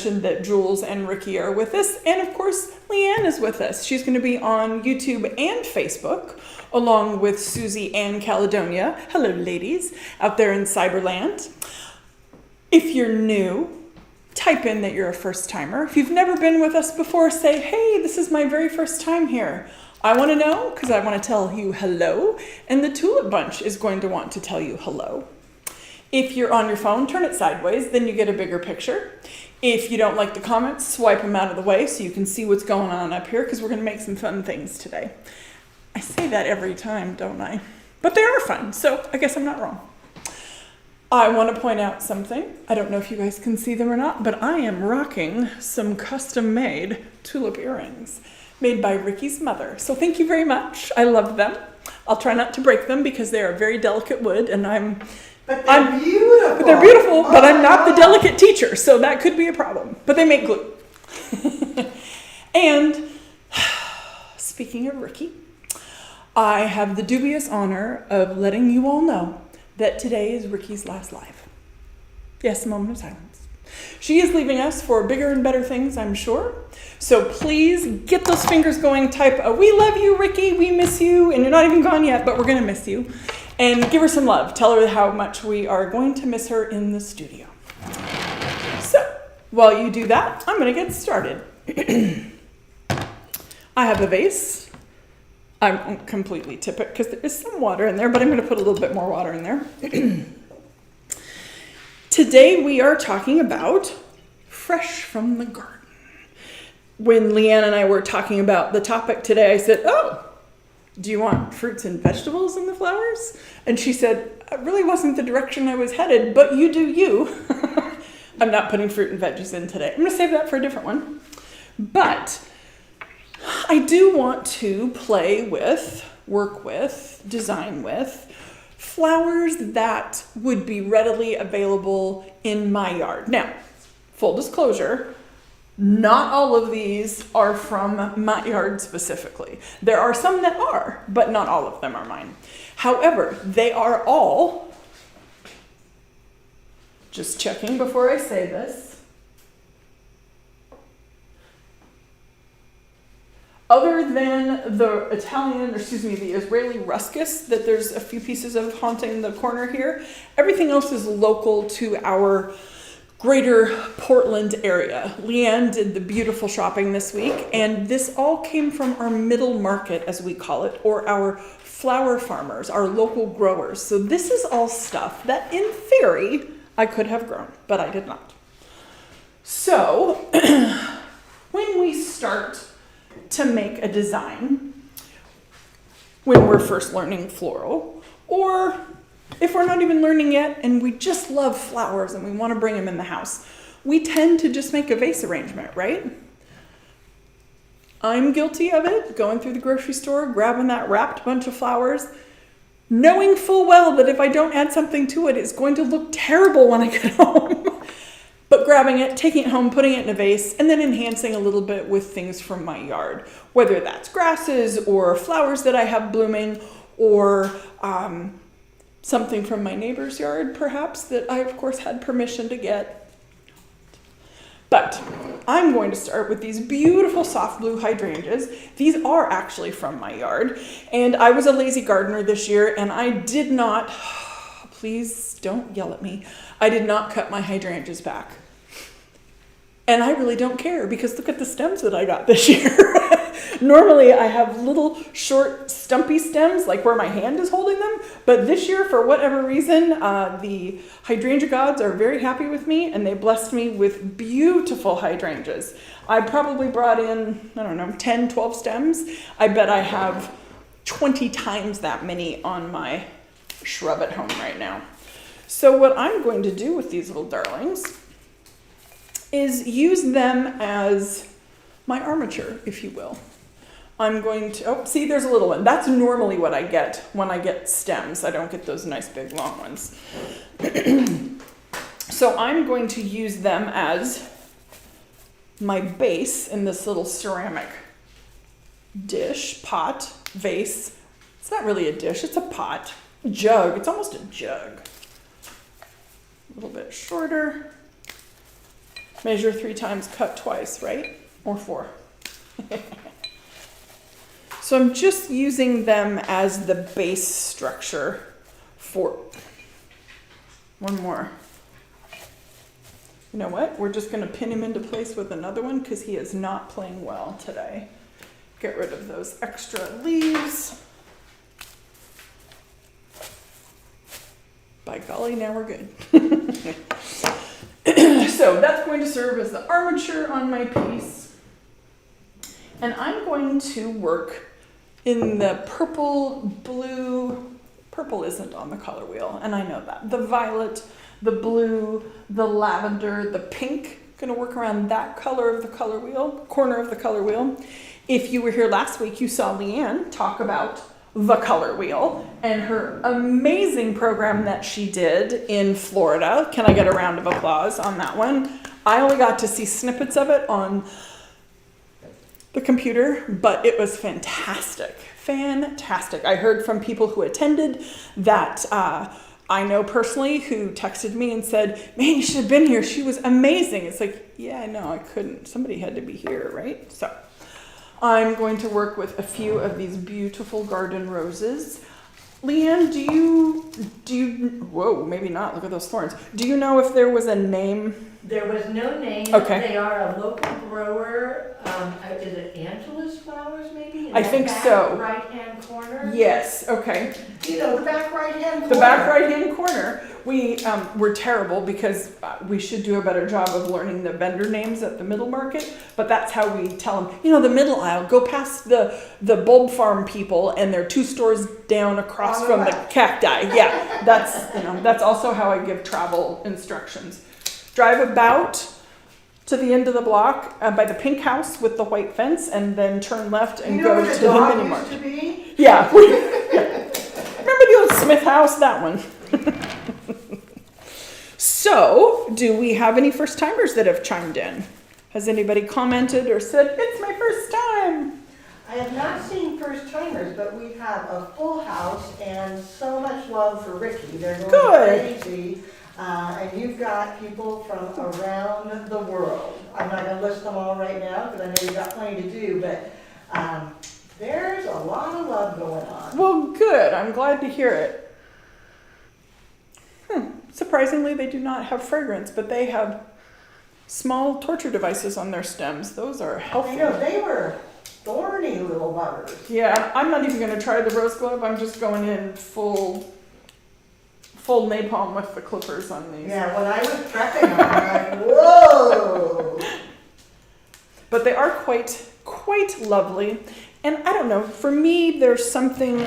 mention that Jules and Ricky are with us. And of course, Leanne is with us. She's going to be on YouTube and Facebook, along with Susie and Caledonia. Hello, ladies, out there in Cyberland. If you're new, type in that you're a first timer. If you've never been with us before, say, hey, this is my very first time here. I want to know because I want to tell you hello, and the Tulip Bunch is going to want to tell you hello. If you're on your phone, turn it sideways, then you get a bigger picture. If you don't like the comments, swipe them out of the way so you can see what's going on up here, because we're going to make some fun things today. I say that every time, don't I? But they are fun, so I guess I'm not wrong. I want to point out something. I don't know if you guys can see them or not, but I am rocking some custom-made tulip earrings made by Ricky's mother. So thank you very much. I love them. I'll try not to break them because they are very delicate wood, and But they're beautiful. But they're beautiful, but I'm not the delicate teacher, so that could be a problem. But they make glue. And speaking of Ricky, I have the dubious honor of letting you all know that today is Ricky's last live. Yes, a moment of silence. She is leaving us for bigger and better things, I'm sure. So please get those fingers going, type, we love you, Ricky, we miss you, and you're not even gone yet, but we're gonna miss you. And give her some love. Tell her how much we are going to miss her in the studio. So, while you do that, I'm gonna get started. I have a vase. I won't completely tip it because there is some water in there, but I'm gonna put a little bit more water in there. Today we are talking about fresh from the garden. When Leanne and I were talking about the topic today, I said, do you want fruits and vegetables in the flowers? And she said, it really wasn't the direction I was headed, but you do you. I'm not putting fruit and veggies in today. I'm gonna save that for a different one. But I do want to play with, work with, design with flowers that would be readily available in my yard. Now, full disclosure, not all of these are from my yard specifically. There are some that are, but not all of them are mine. However, they are all, just checking before I say this, other than the the Israeli ruscus that there's a few pieces of haunting the corner here, everything else is local to our greater Portland area. Leanne did the beautiful shopping this week, and this all came from our middle market, as we call it, or our flower farmers, our local growers. So this is all stuff that, in theory, I could have grown, but I did not. So, when we start to make a design, when we're first learning floral, or if we're not even learning yet and we just love flowers and we want to bring them in the house, we tend to just make a vase arrangement, right? I'm guilty of it, going through the grocery store, grabbing that wrapped bunch of flowers, knowing full well that if I don't add something to it, it's going to look terrible when I get home. But grabbing it, taking it home, putting it in a vase, and then enhancing a little bit with things from my yard, whether that's grasses or flowers that I have blooming, or something from my neighbor's yard, perhaps, that I, of course, had permission to get. But I'm going to start with these beautiful soft blue hydrangeas. These are actually from my yard. And I was a lazy gardener this year, and I did not, please don't yell at me, I did not cut my hydrangeas back. And I really don't care, because look at the stems that I got this year. Normally I have little short stumpy stems, like where my hand is holding them. But this year, for whatever reason, the hydrangea gods are very happy with me, and they blessed me with beautiful hydrangeas. I probably brought in, 10, 12 stems. I bet I have 20 times that many on my shrub at home right now. So what I'm going to do with these little darlings is use them as my armature, if you will. I'm going to, see, there's a little one. That's normally what I get when I get stems. I don't get those nice big long ones. So I'm going to use them as my base in this little ceramic dish, pot, vase. It's not really a dish, it's a pot. Jug, it's almost a jug. A little bit shorter. Measure 3 times, cut twice, right? Or 4. So I'm just using them as the base structure for one more. You know what? We're just going to pin him into place with another one because he is not playing well today. Get rid of those extra leaves. By golly, now we're good. So that's going to serve as the armature on my piece. And I'm going to work in the purple, blue. Purple isn't on the color wheel, and I know that. The violet, the blue, the lavender, the pink. Gonna work around that color of the color wheel, corner of the color wheel. If you were here last week, you saw Leanne talk about the color wheel and her amazing program that she did in Florida. Can I get a round of applause on that one? I only got to see snippets of it on the computer, but it was fantastic. Fantastic. I heard from people who attended that I know personally who texted me and said, man, you should have been here. She was amazing. It's like, yeah, no, I couldn't. Somebody had to be here, right? So I'm going to work with a few of these beautiful garden roses. Leanne, do you, whoa, maybe not. Look at those thorns. Do you know if there was a name? There was no name. Okay. They are a local grower. Is it Angela's Flowers, maybe? In I the think back so. right-hand corner. Yes, okay. You know, the back right-hand corner. The back right-hand corner. We're terrible because we should do a better job of learning the vendor names at the middle market, but that's how we tell them, you know, the middle aisle, go past the bulb farm people and they're 2 stores down across from the cacti. Yeah, that's also how I give travel instructions. Drive about to the end of the block by the pink house with the white fence and then turn left and go to the mini mart. Used to be? Yeah. Remember the old Smith house? That one. So, do we have any first timers that have chimed in? Has anybody commented or said, it's my first time? I have not seen first timers, but we have a full house and so much love for Ricky. They're going Good. crazy. And you've got people from around the world. I'm not going to list them all right now because I know you've got plenty to do, but there's a lot of love going on. Well, good. I'm glad to hear it. Surprisingly, they do not have fragrance, but they have small torture devices on their stems. Those are I helpful. know, they were thorny little buggers. Yeah, I'm not even going to try the rose glove. I'm just going in full napalm with the clippers on these. Yeah, when I was prepping them, I'm like, whoa! But they are quite lovely. And I don't know, for me, there's something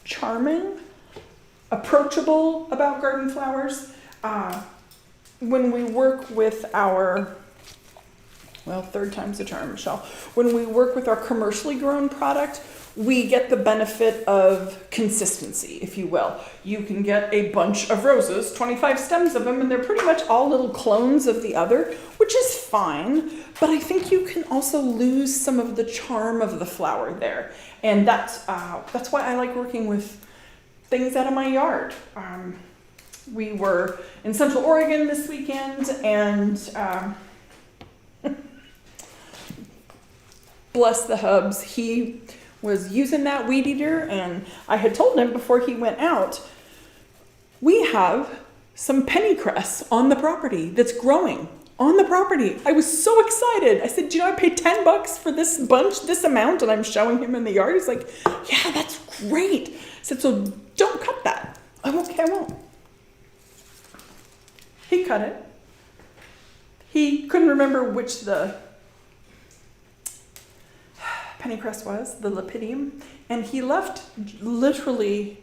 charming, approachable about garden flowers. When we work with our, well, third time's the charm, Michelle. When we work with our commercially grown product, we get the benefit of consistency, if you will. You can get a bunch of roses, 25 stems of them, and they're pretty much all little clones of the other, which is fine, but I think you can also lose some of the charm of the flower there. And that's why I like working with things out of my yard. We were in Central Oregon this weekend, and bless the hubs, he was using that weed eater, and I had told him before he went out, we have some pennycress on the property that's growing on the property. I was so excited. I said, do you know I paid $10 for this bunch, this amount, and I'm showing him in the yard. He's like, yeah, that's great. I said, so don't cut that. I'm okay, I won't. He cut it. He couldn't remember which the pennycress was, the lepidium, and he left literally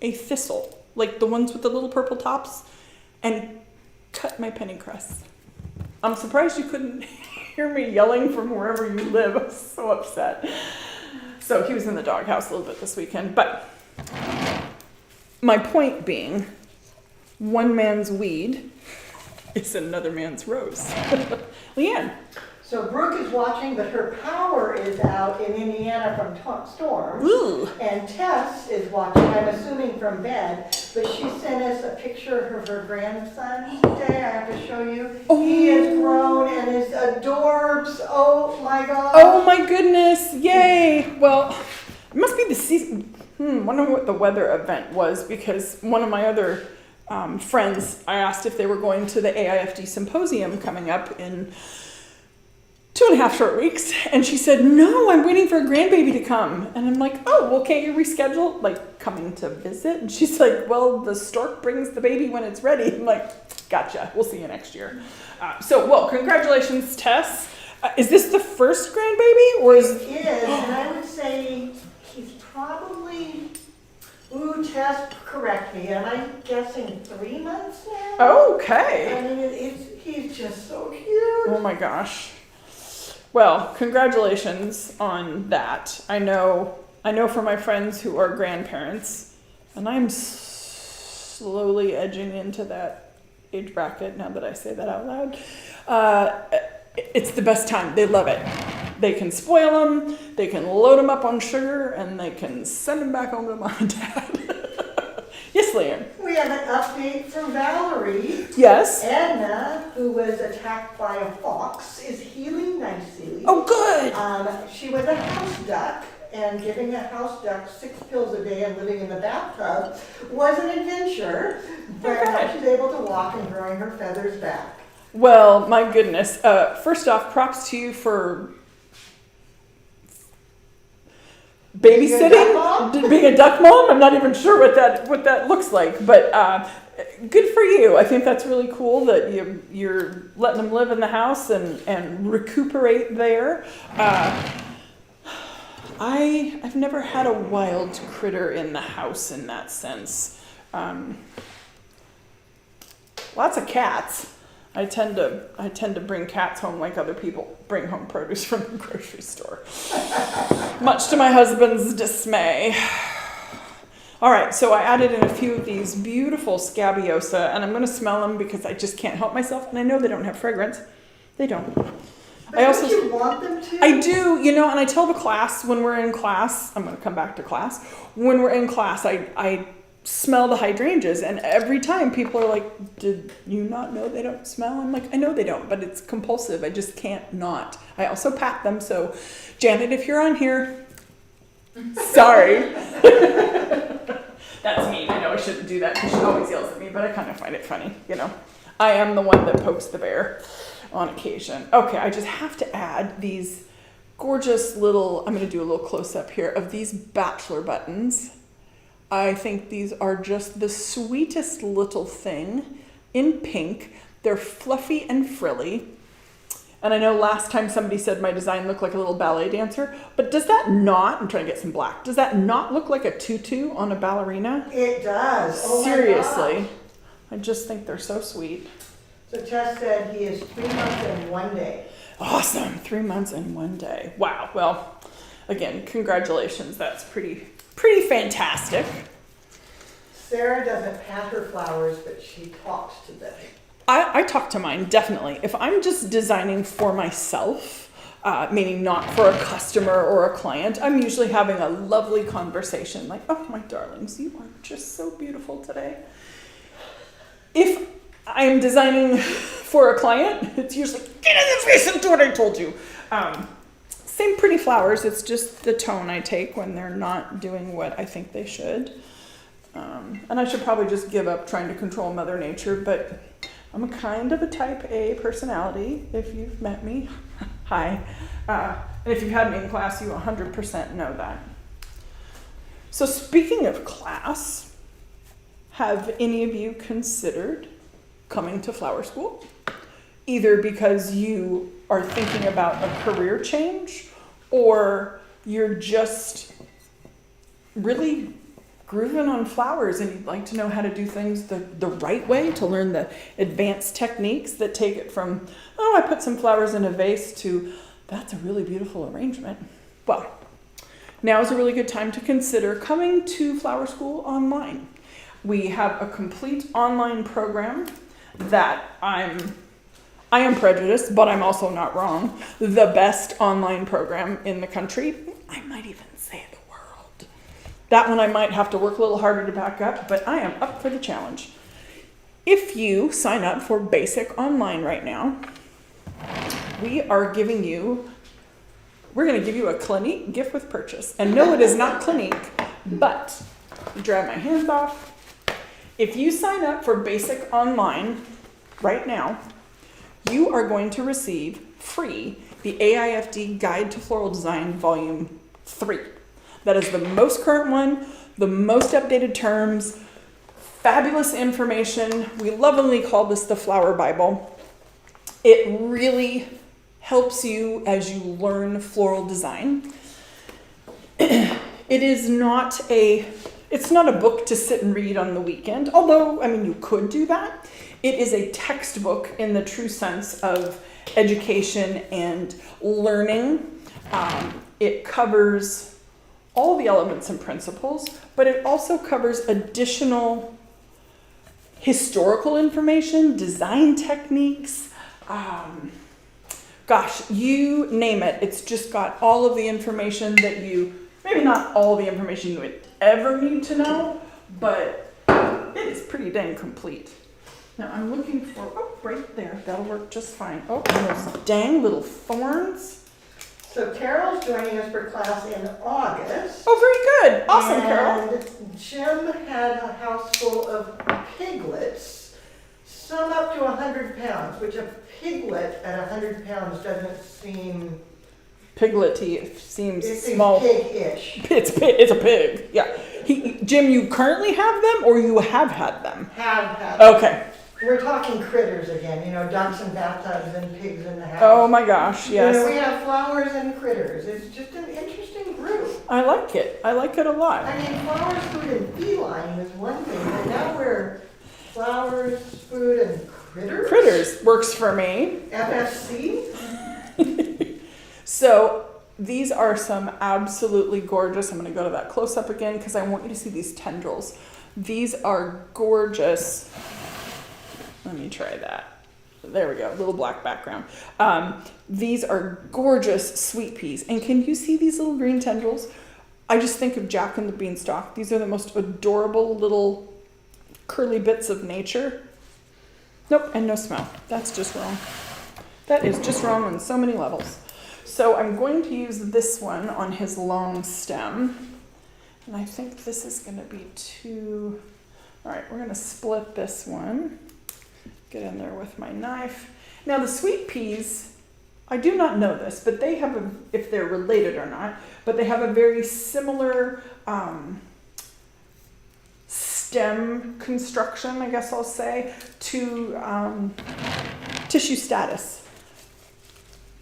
a thistle, like the ones with the little purple tops, and cut my pennycress. I'm surprised you couldn't hear me yelling from wherever you live. I was so upset. So he was in the doghouse a little bit this weekend, but my point being, one man's weed is another man's rose. Leanne. So Brooke is watching, but her power is out in Indiana from storms. Ooh. And Tess is watching, I'm assuming from bed. But she sent us a picture of her grandson today. I have to show you. He has grown and is adorbs. Oh my God. Oh my goodness, yay. Well, it must be the season. Wonder what the weather event was, because one of my other friends, I asked if they were going to the AIFD symposium coming up in 2.5 short weeks, and she said, no, I'm waiting for a grandbaby to come. And I'm like, oh, well, can't you reschedule, like, coming to visit? And she's like, well, the stork brings the baby when it's ready. I'm like, gotcha, we'll see you next year. Well, congratulations, Tess. Is this the first grandbaby, or is... It is, and I would say he's probably, Tess, correct me, am I guessing 3 months now? Okay. I mean, he's just so cute. Oh my gosh. Well, congratulations on that. I know for my friends who are grandparents, and I'm slowly edging into that age bracket now that I say that out loud. It's the best time. They love it. They can spoil them, they can load them up on sugar, and they can send them back home to mom and dad. Yes, Leanne. We have an update from Valerie. Yes. Edna, who was attacked by a fox, is healing nicely. Oh, good. She was a house duck, and giving a house duck 6 pills a day and living in the bathtub was an adventure. But now she's able to walk and growing her feathers back. Well, my goodness. First off, props to you for babysitting, being a duck mom. I'm not even sure what that looks like, but good for you. I think that's really cool that you're letting them live in the house and recuperate there. I've never had a wild critter in the house in that sense. Lots of cats. I tend to bring cats home like other people bring home produce from the grocery store. Much to my husband's dismay. All right, so I added in a few of these beautiful Scabiosa, and I'm going to smell them because I just can't help myself, and I know they don't have fragrance. They don't. But don't you want them to? I do, and I tell the class when we're in class, I'm going to come back to class, when we're in class, I smell the hydrangeas, and every time people are like, did you not know they don't smell? I'm like, I know they don't, but it's compulsive. I just can't not. I also pat them, so Janet, if you're on here, sorry. That's me. I know I shouldn't do that because she always yells at me, but I kind of find it funny, I am the one that pokes the bear on occasion. Okay, I just have to add these gorgeous little, I'm going to do a little close-up here, of these bachelor buttons. I think these are just the sweetest little thing in pink. They're fluffy and frilly. And I know last time somebody said my design looked like a little ballet dancer, but does that not, I'm trying to get some black, does that not look like a tutu on a ballerina? It does. Oh seriously. My gosh. I just think they're so sweet. So Tess said he is 3 months and 1 day. Awesome. 3 months and 1 day. Wow. Well, again, congratulations. That's pretty fantastic. Sarah doesn't pat her flowers, but she talks to them. I talk to mine, definitely. If I'm just designing for myself, meaning not for a customer or a client, I'm usually having a lovely conversation like, oh, my darlings, you are just so beautiful today. If I'm designing for a client, it's usually, get in the face and do what I told you. Same pretty flowers, it's just the tone I take when they're not doing what I think they should. And I should probably just give up trying to control Mother Nature, but I'm a kind of a type A personality, if you've met me. Hi. And if you've had me in class, you 100% know that. So speaking of class, have any of you considered coming to flower school? Either because you are thinking about a career change, or you're just really grooving on flowers and you'd like to know how to do things the right way, to learn the advanced techniques that take it from, oh, I put some flowers in a vase, to that's a really beautiful arrangement. Well, now is a really good time to consider coming to flower school online. We have a complete online program that I am prejudiced, but I'm also not wrong. The best online program in the country. I might even say the world. That one I might have to work a little harder to back up, but I am up for the challenge. If you sign up for Basic Online right now, we're going to give you a Clinique gift with purchase. And no, it is not Clinique, but dry my hands off. If you sign up for Basic Online right now, you are going to receive free the AIFD Guide to Floral Design Volume 3. That is the most current one, the most updated terms, fabulous information. We lovingly call this the Flower Bible. It really helps you as you learn floral design. It's not a book to sit and read on the weekend, although, I mean, you could do that. It is a textbook in the true sense of education and learning. It covers all the elements and principles, but it also covers additional historical information, design techniques, gosh, you name it. It's just got all of the information that maybe not all the information you would ever need to know, but it is pretty dang complete. Now I'm looking for, right there, that'll work just fine. Oh, and those dang little thorns. So Carol's joining us for class in August. Oh, very good. Awesome, Carol. And Jim had a house full of piglets, some up to 100 pounds, which a piglet at 100 pounds doesn't seem... Piglety, it seems It seems small. pig-ish. It's a pig, yeah. Jim, you currently have them or you have had them? Have had. Okay. We're talking critters again, ducks and bathtubs and pigs in the house. Oh my gosh, yes. We have flowers and critters. It's just an interesting group. I like it. I like it a lot. I mean, flowers, food, and feline is one thing, but now we're flowers, food, and critters? Critters works for me. FFC? So these are some absolutely gorgeous. I'm going to go to that close up again because I want you to see these tendrils. These are gorgeous. Let me try that. There we go, little black background. These are gorgeous sweet peas. And can you see these little green tendrils? I just think of Jack and the Beanstalk. These are the most adorable little curly bits of nature. Nope, and no smell. That's just wrong. That is just wrong on so many levels. So I'm going to use this one on his long stem. And I think this is going to be too... All right, we're going to split this one. Get in there with my knife. Now the sweet peas, I do not know this, but they have if they're related or not, but they have a very similar stem construction, I guess I'll say, to tissue status.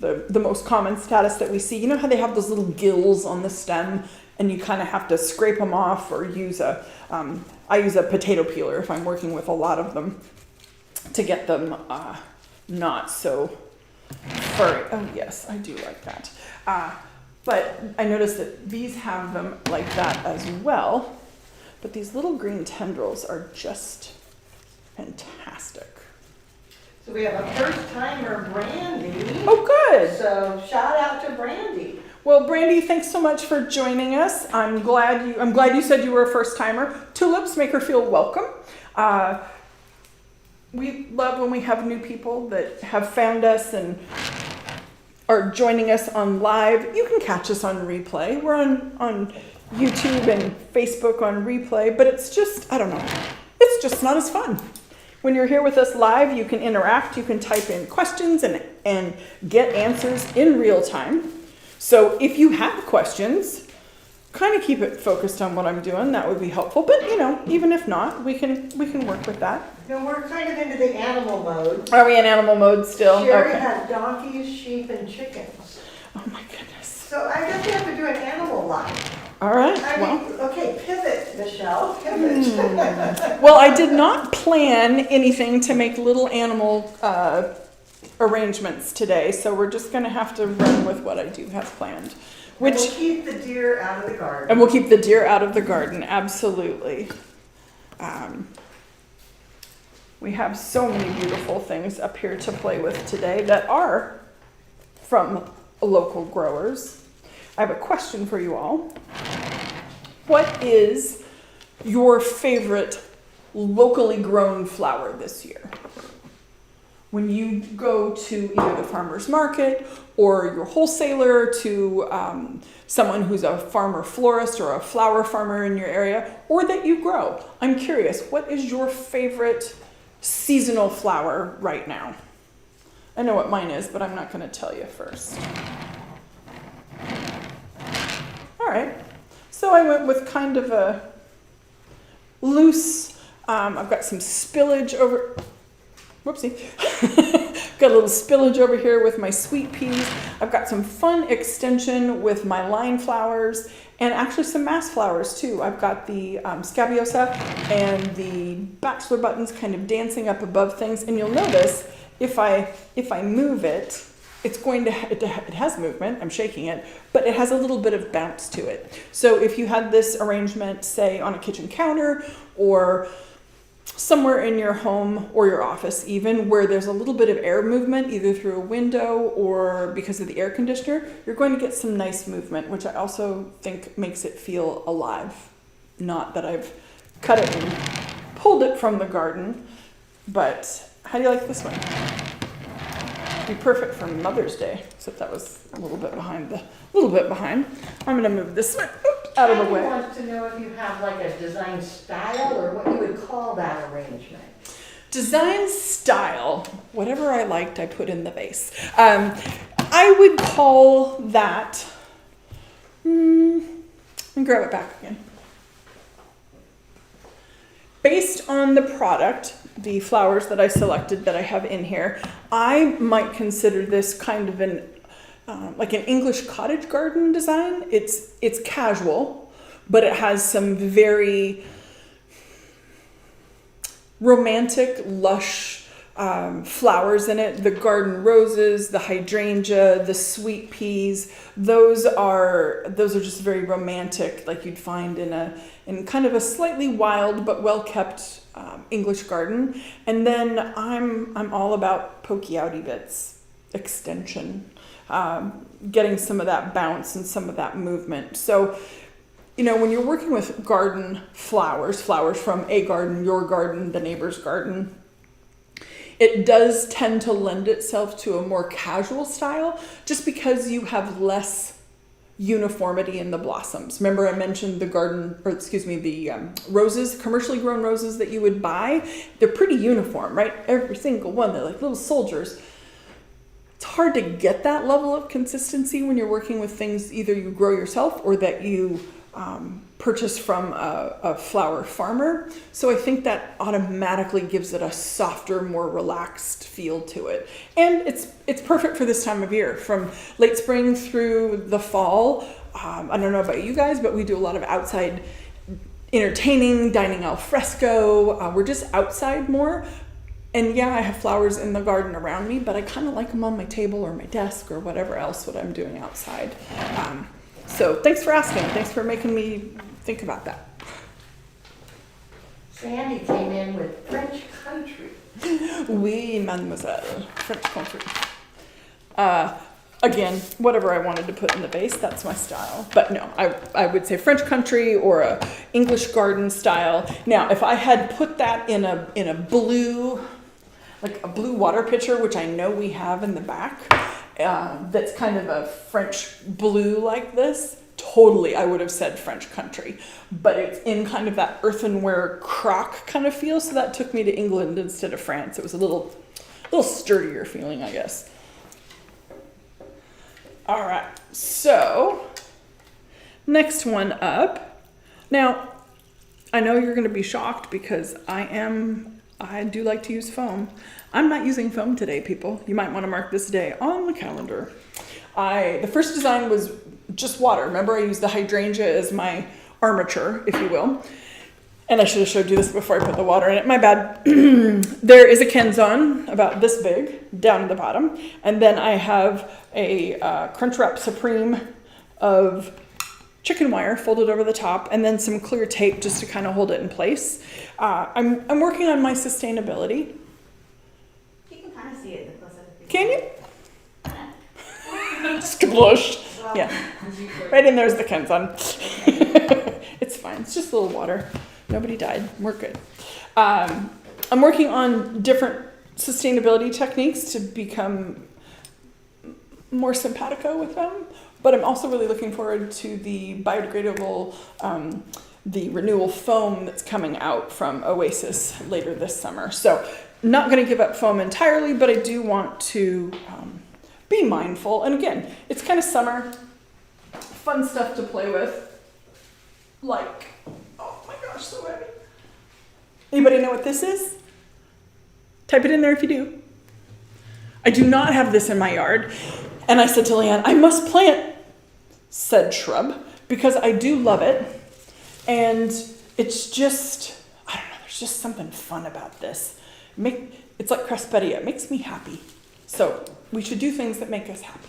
The most common status that we see. You know how they have those little gills on the stem and you kind of have to scrape them off or use I use a potato peeler if I'm working with a lot of them, to get them not so furry. Oh yes, I do like that. But I noticed that these have them like that as well. But these little green tendrils are just fantastic. So we have a first-timer, Brandy. Oh, good. So shout out to Brandy. Well, Brandy, thanks so much for joining us. I'm glad you said you were a first-timer. Tulips make her feel welcome. We love when we have new people that have found us and are joining us on live. You can catch us on replay. We're on YouTube and Facebook on replay, but it's just, I don't know, it's just not as fun. When you're here with us live, you can interact, you can type in questions and get answers in real time. So if you have questions, kind of keep it focused on what I'm doing. That would be helpful. But even if not, we can work with that. We're kind of into the animal mode. Are we in animal mode still? Sherry Okay. has donkeys, sheep, and chickens. Oh my goodness. So I guess we have to do an animal life. All right. Okay, pivot, Michelle, pivot. Well, I did not plan anything to make little animal arrangements today, so we're just going to have to run with what I do have planned. We'll keep the deer out of the garden. And we'll keep the deer out of the garden, absolutely. We have so many beautiful things up here to play with today that are from local growers. I have a question for you all. what is your favorite locally grown flower this year? When you go to either the farmer's market or your wholesaler, to someone who's a farmer florist or a flower farmer in your area, or that you grow, I'm curious, what is your favorite seasonal flower right now? I know what mine is, but I'm not going to tell you first. All right, so I went with kind of a loose, I've got some spillage over, whoopsie. Got a little spillage over here with my sweet peas. I've got some fun extension with my line flowers and actually some mass flowers too. I've got the scabiosa and the bachelor buttons kind of dancing up above things. And you'll notice if I move it, it's going to, it has movement, I'm shaking it, but it has a little bit of bounce to it. So if you had this arrangement, say on a kitchen counter or somewhere in your home or your office even, where there's a little bit of air movement, either through a window or because of the air conditioner, you're going to get some nice movement, which I also think makes it feel alive. Not that I've cut it and pulled it from the garden, but how do you like this one? Be perfect for Mother's Day, except that was a little bit behind. I'm gonna move this one out of the way. I want to know if you have like a design style or what you would call that arrangement. Design style, whatever I liked, I put in the vase. I would call that, let me grab it back again. Based on the product, the flowers that I selected that I have in here, I might consider this kind of an like an English cottage garden design. It's casual, but it has some very romantic, lush flowers in it. The garden roses, the hydrangea, the sweet peas, those are just very romantic, like you'd find in kind of a slightly wild but well kept English garden. And then I'm all about pokey outy bits, extension, getting some of that bounce and some of that movement. So, you know, when you're working with garden flowers from a garden, your garden, the neighbor's garden, it does tend to lend itself to a more casual style just because you have less uniformity in the blossoms. Remember I mentioned the roses, commercially grown roses that you would buy? They're pretty uniform, right? Every single one, they're like little soldiers. It's hard to get that level of consistency when you're working with things either you grow yourself or that you purchase from a flower farmer. So I think that automatically gives it a softer, more relaxed feel to it. And it's perfect for this time of year, from late spring through the fall. I don't know about you guys, but we do a lot of outside entertaining, dining al fresco. We're just outside more. And yeah, I have flowers in the garden around me, but I kind of like them on my table or my desk or whatever else what I'm doing outside. So thanks for asking. Thanks for making me think about that. Sandy came in with French country. Oui, mademoiselle. French country. Again, whatever I wanted to put in the vase, that's my style. But no, I would say French country or a English garden style. Now, if I had put that in a blue, like a blue water pitcher, which I know we have in the back, that's kind of a French blue like this, totally I would have said French country. But it's in kind of that earthenware crock kind of feel, so that took me to England instead of France. It was a little sturdier feeling, I guess. All right, so next one up. Now, I know you're going to be shocked because I do like to use foam. I'm not using foam today, people. You might want to mark this day on the calendar. The first design was just water. Remember, I used the hydrangea as my armature, if you will. And I should have showed you this before I put the water in it. My bad. There is a Kenzon about this big down at the bottom. And then I have a Crunchwrap Supreme of chicken wire folded over the top, and then some clear tape just to kind of hold it in place. I'm working on my sustainability. You can kind of see it in the close-up. Can you? Skablush. Well, Yeah. Right in there's the Kenzon. It's fine. It's just a little water. Nobody died. We're good. I'm working on different sustainability techniques to become more simpatico with them, but I'm also really looking forward to the biodegradable, the renewal foam that's coming out from Oasis later this summer. So not going to give up foam entirely, but I do want to be mindful. And again, it's kind of summer, fun stuff to play with. Like, oh my gosh, so heavy. Anybody know what this is? Type it in there if you do. I do not have this in my yard. And I said to Leanne, I must plant said shrub because I do love it. And it's just, I don't know, there's just something fun about this. It's like cresspedia. It makes me happy. So we should do things that make us happy.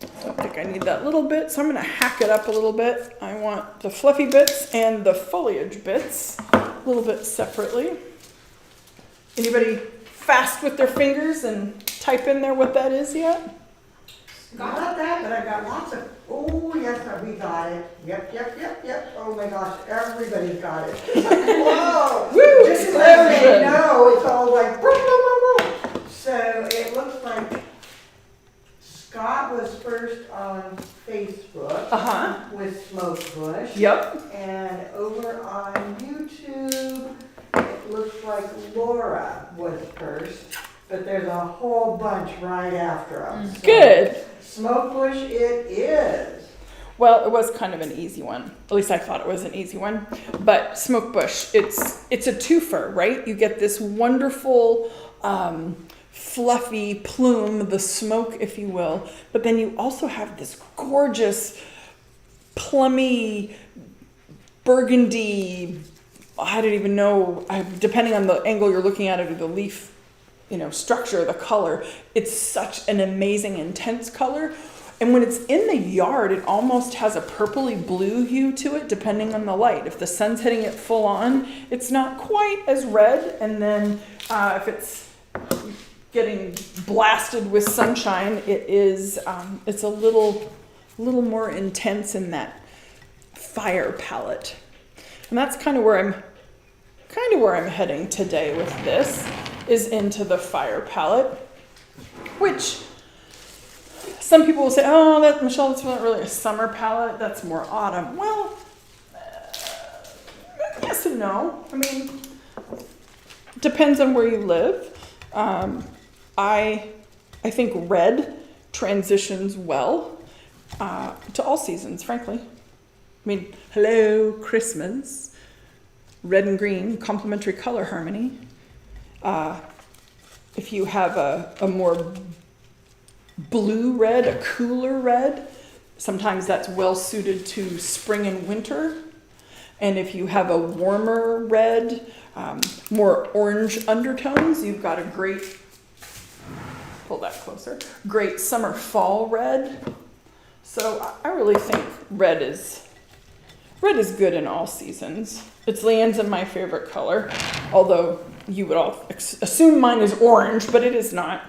I don't think I need that little bit, so I'm going to hack it up a little bit. I want the fluffy bits and the foliage bits a little bit separately. Anybody fast with their fingers and type in there what that is yet? Not that, but I got lots of, oh yes, we got it. Yep. Oh my gosh, everybody's got it. Whoa! Woo! Just to let you know, it's all like, boom, boom, boom, boom. So it looks like Scott was first on Facebook with Smoke Bush. Yep. And over on YouTube, it looks like Laura was first, but there's a whole bunch right after us. So Good. Smoke Bush it is. Well, it was kind of an easy one. At least I thought it was an easy one. But Smoke Bush, it's a twofer, right? You get this wonderful fluffy plume, the smoke, if you will. But then you also have this gorgeous plummy burgundy, I don't even know, depending on the angle you're looking at it or the leaf, structure, the color, it's such an amazing, intense color. And when it's in the yard, it almost has a purpley blue hue to it, depending on the light. If the sun's hitting it full on, it's not quite as red. And then if it's getting blasted with sunshine, it's a little more intense in that fire palette. And that's kind of where I'm heading today with this, is into the fire palette, which some people will say, oh, Michelle, that's not really a summer palette, that's more autumn. Well, yes and no. I mean, depends on where you live. I think red transitions well to all seasons, frankly. I mean, hello, Christmas. Red and green, complementary color harmony. If you have a more blue red, a cooler red, sometimes that's well suited to spring and winter. And if you have a warmer red, more orange undertones, you've got a great, pull that closer, great summer fall red. So I really think red is good in all seasons. It's Leanne's and my favorite color, although you would all assume mine is orange, but it is not.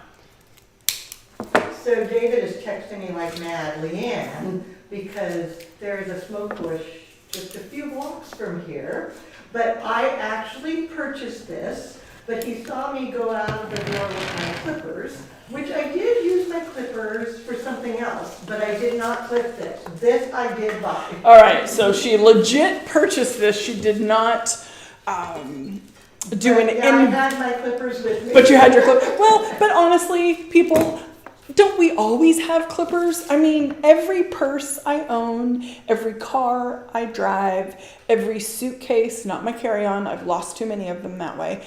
So David is texting me like mad, Leanne, because there is a Smoke Bush just a few blocks from here. But I actually purchased this, but he saw me go out of the door with my clippers, which I did use my clippers for something else, but I did not clip this. This I did buy. All right, so she legit purchased this. She did not do I had my clippers with me. But you had your clippers. Well, but honestly, people, don't we always have clippers? I mean, every purse I own, every car I drive, every suitcase, not my carry-on, I've lost too many of them that way,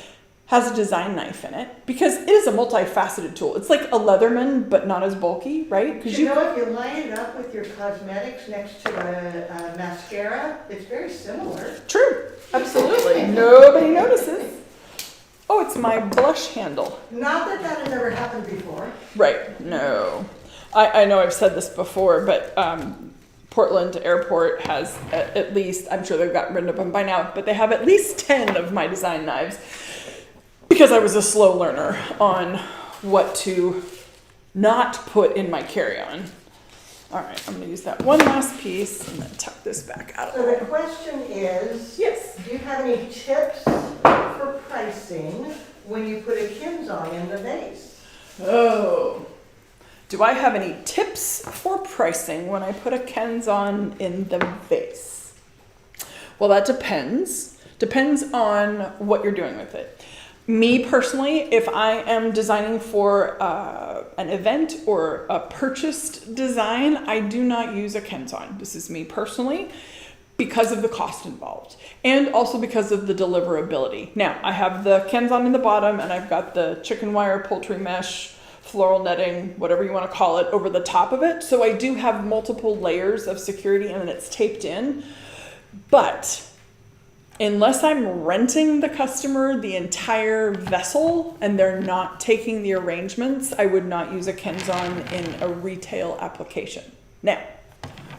has a design knife in it because it is a multifaceted tool. It's like a Leatherman, but not as bulky, right? Because you know, if you line it up with your cosmetics next to a mascara, it's very similar. True, absolutely. Nobody notices. Oh, it's my blush handle. Not that that has ever happened before. Right, no. I know I've said this before, but Portland Airport has at least, I'm sure they've gotten rid of them by now, but they have at least 10 of my design knives. Because I was a slow learner on what to not put in my carry-on. All right, I'm gonna use that one last piece and then tuck this back out. So the question is, Yes. do you have any tips for pricing when you put a Kinzon in the vase? Oh. Do I have any tips for pricing when I put a Kenzon in the vase? Well, that depends. Depends on what you're doing with it. Me personally, if I am designing for an event or a purchased design, I do not use a Kenzon. This is me personally, because of the cost involved and also because of the deliverability. Now, I have the Kenzon in the bottom and I've got the chicken wire, poultry mesh, floral netting, whatever you want to call it, over the top of it. So I do have multiple layers of security and then it's taped in. But unless I'm renting the customer the entire vessel and they're not taking the arrangements, I would not use a Kenzon in a retail application. Now,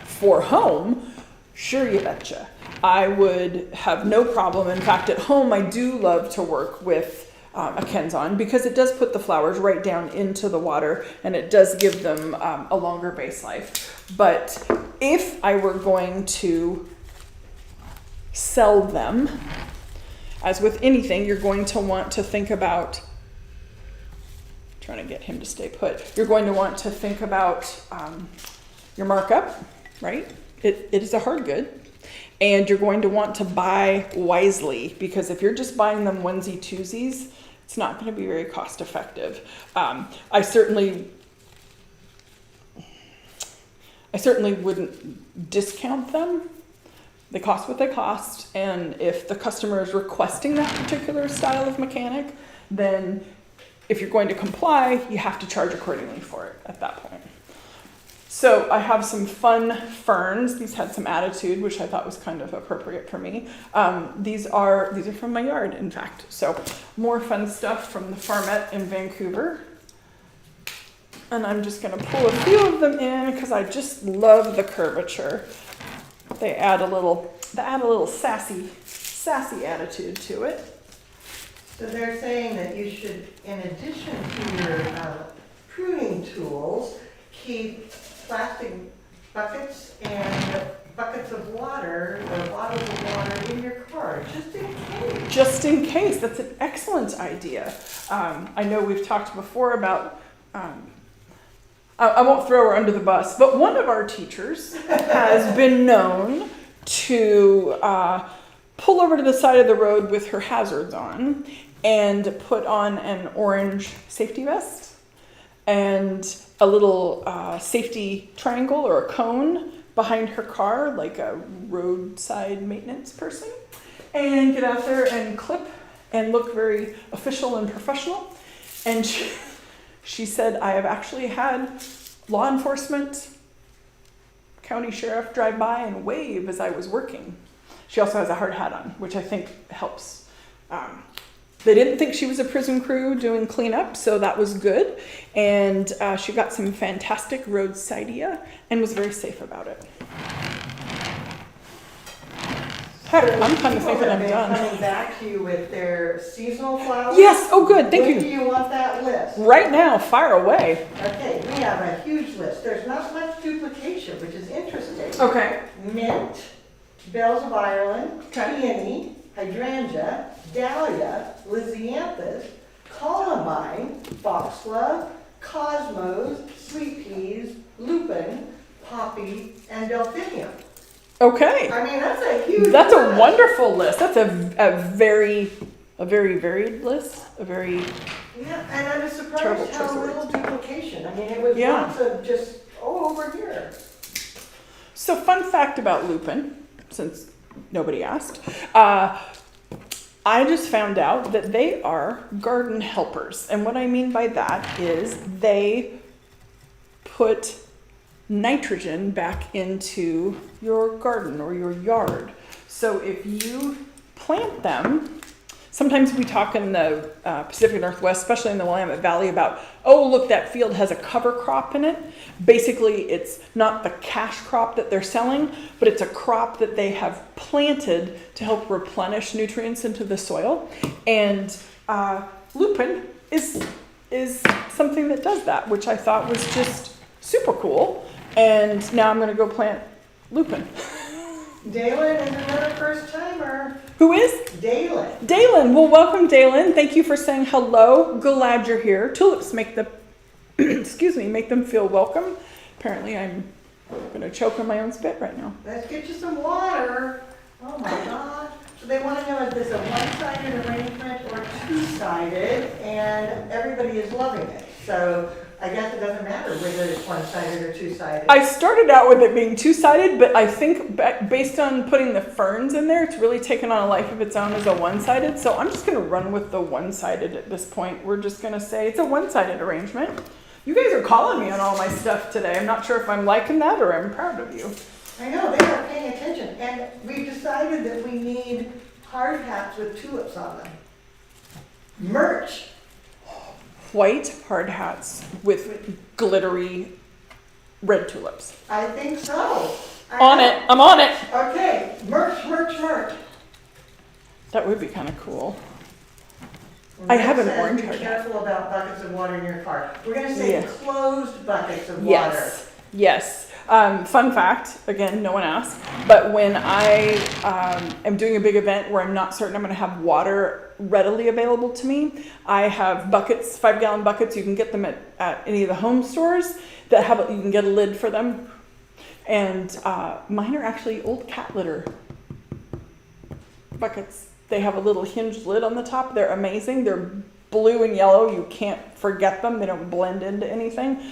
for home, sure you betcha. I would have no problem. In fact, at home, I do love to work with a Kenzon because it does put the flowers right down into the water and it does give them a longer base life. But if I were going to sell them, as with anything, you're going to want to think about, trying to get him to stay put, you're going to want to think about your markup, right? It is a hard good. And you're going to want to buy wisely because if you're just buying them onesie twosies, it's not going to be very cost effective. I certainly wouldn't discount them. They cost what they cost, and if the customer is requesting that particular style of mechanic, then if you're going to comply, you have to charge accordingly for it at that point. So I have some fun ferns. These had some attitude, which I thought was kind of appropriate for me. These are from my yard, in fact. So more fun stuff from the Farmette in Vancouver. And I'm just gonna pull a few of them in because I just love the curvature. They add a little sassy attitude to it. So they're saying that you should, in addition to your pruning tools, keep plastic buckets and buckets of water or bottles of water in your car, just in case. Just in case, that's an excellent idea. I know we've talked before about, I won't throw her under the bus, but one of our teachers has been known to pull over to the side of the road with her hazards on and put on an orange safety vest and a little safety triangle or a cone behind her car, like a roadside maintenance person, and get out there and clip and look very official and professional. And she said, I have actually had law enforcement, county sheriff drive by and wave as I was working. She also has a hard hat on, which I think helps. They didn't think she was a prison crew doing cleanup, so that was good. And she got some fantastic roadsidea and was very safe about it. Heck, I'm kind of thinking I'm done. Coming back to you with their seasonal flowers. Yes, oh good, thank When you. do you want that list? Right now, fire away. Okay, we have a huge list. There's not much duplication, which is interesting. Okay. Mint, bells of Ireland, Okay. peony, hydrangea, dahlia, lisianthus, columbine, foxglove, cosmos, sweet peas, lupin, poppy, and delphinium. Okay. I mean, that's a huge That's a list. wonderful list. That's a very varied list. A very Yeah, and I was Terrible surprised choice how of little duplication. I mean, it was Yeah. lots of just, over here. So fun fact about lupin, since nobody asked, I just found out that they are garden helpers. And what I mean by that is they put nitrogen back into your garden or your yard. So if you plant them, sometimes we talk in the Pacific Northwest, especially in the Willamette Valley, about, oh, look, that field has a cover crop in it. Basically, it's not the cash crop that they're selling, but it's a crop that they have planted to help replenish nutrients into the soil. And lupin is something that does that, which I thought was just super cool. And now I'm gonna go plant lupin. Dalen is another first timer. Who is? Dalen. Dalen. Well, welcome, Dalen. Thank you for saying hello. Glad you're here. Tulips make the, excuse me, make them feel welcome. Apparently, I'm gonna choke on my own spit right now. Let's get you some water. Oh my God. So they want to know, is this a one-sided arrangement or two-sided? And everybody is loving it. So I guess it doesn't matter whether it's one-sided or two-sided. I started out with it being two-sided, but I think based on putting the ferns in there, it's really taken on a life of its own as a one-sided. So I'm just gonna run with the one-sided at this point. We're just gonna say it's a one-sided arrangement. You guys are calling me on all my stuff today. I'm not sure if I'm liking that or I'm proud of you. I know, they are paying attention. And we've decided that we need hard hats with tulips on them. Merch. White hard hats with glittery red tulips. I think so. I'm on it. Okay, merch. That would be kind of cool. And I that have an says orange be hard hat. careful about buckets of water in your car. We're gonna say Yes. closed buckets of water. Yes. Fun fact, again, no one asked, but when I am doing a big event where I'm not certain I'm going to have water readily available to me, I have buckets, 5-gallon buckets. You can get them at any of the home stores that have, you can get a lid for them. And mine are actually old cat litter buckets. They have a little hinged lid on the top. They're amazing. They're blue and yellow. You can't forget them. They don't blend into anything.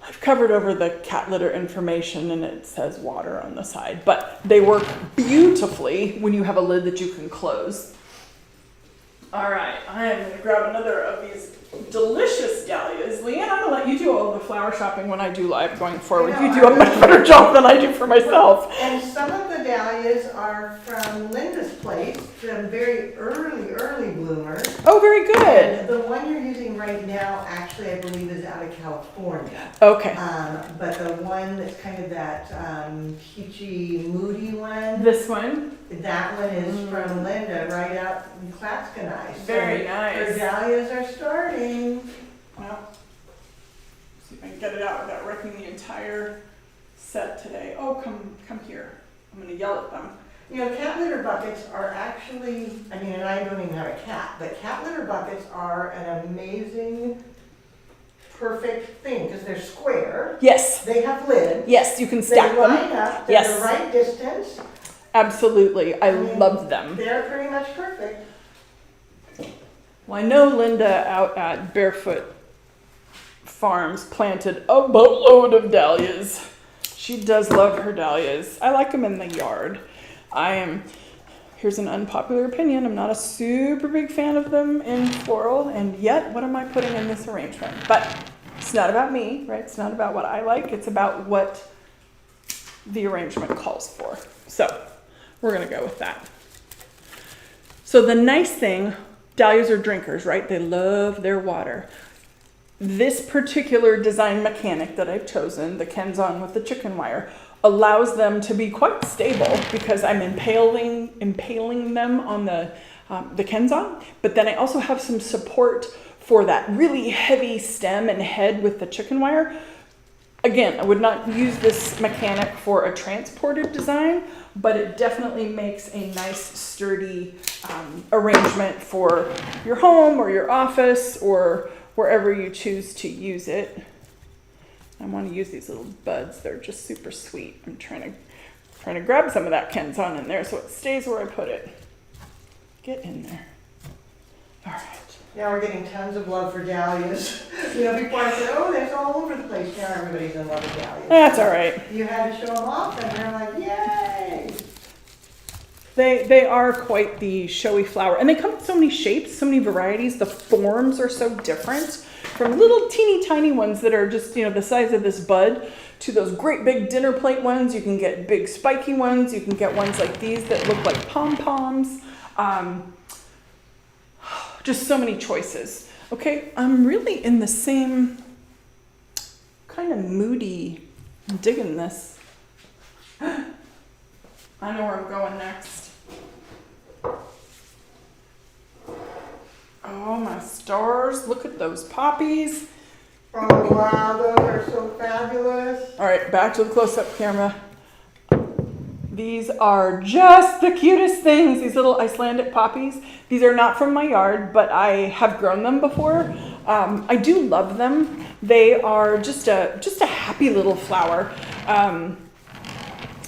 I've covered over the cat litter information and it says water on the side, but they work beautifully when you have a lid that you can close. All right, I am going to grab another of these delicious dahlias. Leanne, I'm going to let you do all the flower shopping when I do live going forward. You do a much better job than I do for myself. And some of the dahlias are from Linda's place, some very early bloomers. Oh, very good. And the one you're using right now, actually, I believe is out of California. Okay. But the one that's kind of that peachy, moody one, This one. that one is from Linda, right out in Clatskanie. Very So nice. her dahlias are starting. Well, see if I can get it out without wrecking the entire set today. Oh, come here. I'm going to yell at them. You know, cat litter buckets are actually, I mean, and I don't even have a cat, but cat litter buckets are an amazing, perfect thing, because they're square. Yes. They have lids. Yes, you can They stack them. line up, they're Yes. the right distance. Absolutely. I mean, love them. They're pretty much perfect. Well, I know Linda out at Barefoot Farms planted a boatload of dahlias. She does love her dahlias. I like them in the yard. Here's an unpopular opinion, I'm not a super big fan of them in floral, and yet what am I putting in this arrangement? But it's not about me, right? It's not about what I like, it's about what the arrangement calls for. So we're gonna go with that. So the nice thing, dahlias are drinkers, right? They love their water. This particular design mechanic that I've chosen, the Kenzon with the chicken wire, allows them to be quite stable because I'm impaling them on the Kenzon, but then I also have some support for that really heavy stem and head with the chicken wire. Again, I would not use this mechanic for a transported design, but it definitely makes a nice sturdy arrangement for your home or your office or wherever you choose to use it. I want to use these little buds. They're just super sweet. I'm trying to grab some of that Kenzon in there so it stays where I put it. Get in there. All right. Now we're getting tons of love for dahlias. You know, before I said, oh, they're all over the place. Now everybody's in love with dahlias. That's all right. You had to show them off, and they're like, yay! They are quite the showy flower. And they come in so many shapes, so many varieties. The forms are so different. From little teeny tiny ones that are just, the size of this bud to those great big dinner plate ones. You can get big spiky ones. You can get ones like these that look like pom-poms. Just so many choices. Okay, I'm really in the same kind of moody, I'm digging this. I know where I'm going next. Oh my stars, look at those poppies. Oh, wow, those are so fabulous. All right, back to the close-up camera. These are just the cutest things, these little Icelandic poppies. These are not from my yard, but I have grown them before. I do love them. They are just a happy little flower. And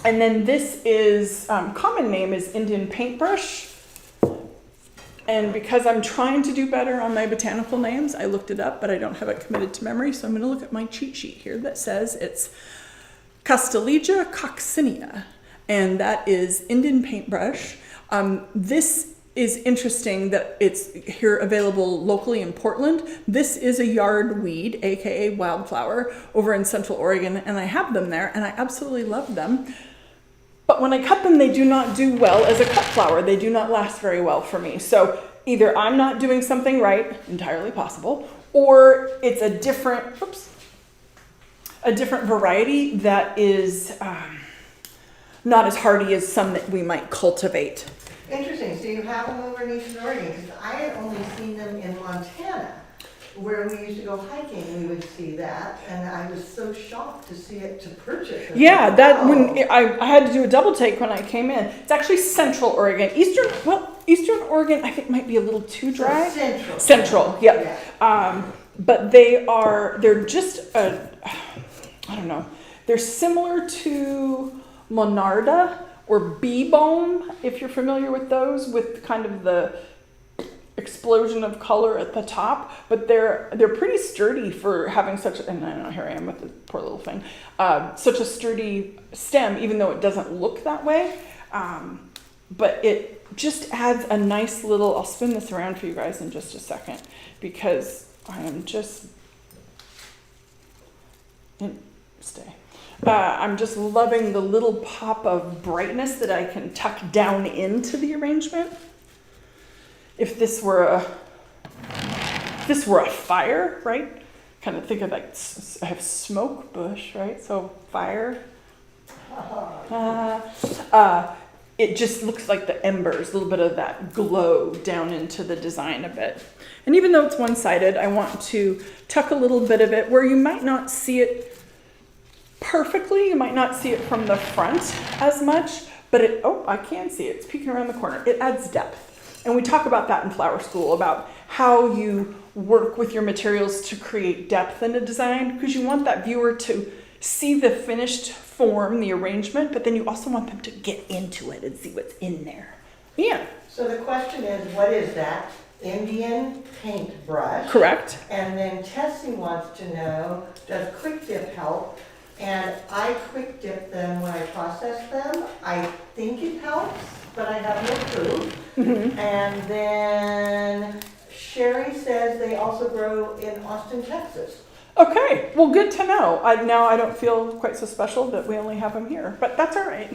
then this is, common name is Indian paintbrush. And because I'm trying to do better on my botanical names, I looked it up, but I don't have it committed to memory. So I'm going to look at my cheat sheet here that says it's Castelligia coccinea, and that is Indian paintbrush. This is interesting that it's here available locally in Portland. This is a yard weed, aka wildflower, over in Central Oregon, and I have them there, and I absolutely love them. But when I cut them, they do not do well as a cut flower. They do not last very well for me. So either I'm not doing something right, entirely possible, or it's a different variety that is not as hardy as some that we might cultivate. Interesting, so you have them over in Eastern Oregon, because I had only seen them in Montana, where we used to go hiking, we would see that, and I was so shocked to see it, to purchase it. Yeah, when I had to do a double take when I came in. It's actually Central Oregon. Eastern Oregon I think might be a little too dry. So Central, yep. Yeah. But they're just, I don't know, they're similar to Monarda or bee-balm, if you're familiar with those, with kind of the explosion of color at the top, but they're pretty sturdy for having such, and I know here I am with the poor little thing, such a sturdy stem, even though it doesn't look that way. But it just adds a nice little, I'll spin this around for you guys in just a second, because I am just, I'm just loving the little pop of brightness that I can tuck down into the arrangement. If this were a fire, right? Kind of think of like, I have smoke bush, right? So fire. It just looks like the embers, a little bit of that glow down into the design of it. And even though it's one-sided, I want to tuck a little bit of it where you might not see it perfectly. You might not see it from the front as much, but I can see it. It's peeking around the corner. It adds depth. And we talk about that in flower school, about how you work with your materials to create depth in a design, because you want that viewer to see the finished form, the arrangement, but then you also want them to get into it and see what's in there. Yeah. So the question is, what is that? Indian paintbrush. Correct. And then Tessie wants to know, does quick dip help? And I quick dip them when I process them. I think it helps, but I have no proof. Mm-hmm. And then Sherry says they also grow in Austin, Texas. Okay, well, good to know. Now I don't feel quite so special that we only have them here, but that's all right.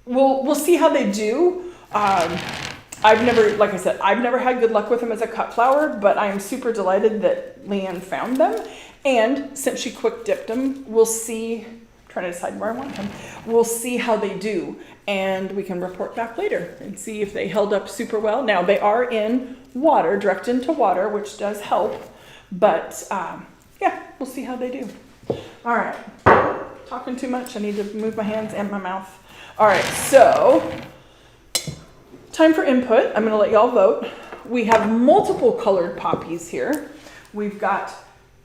We'll see how they do. I've never had good luck with them as a cut flower, but I am super delighted that Leanne found them. And since she quick dipped them, we'll see, trying to decide where I want them, we'll see how they do. And we can report back later and see if they held up super well. Now they are in water, direct into water, which does help. But yeah, we'll see how they do. All right, talking too much. I need to move my hands and my mouth. All right, so time for input. I'm gonna let y'all vote. We have multiple colored poppies here. We've got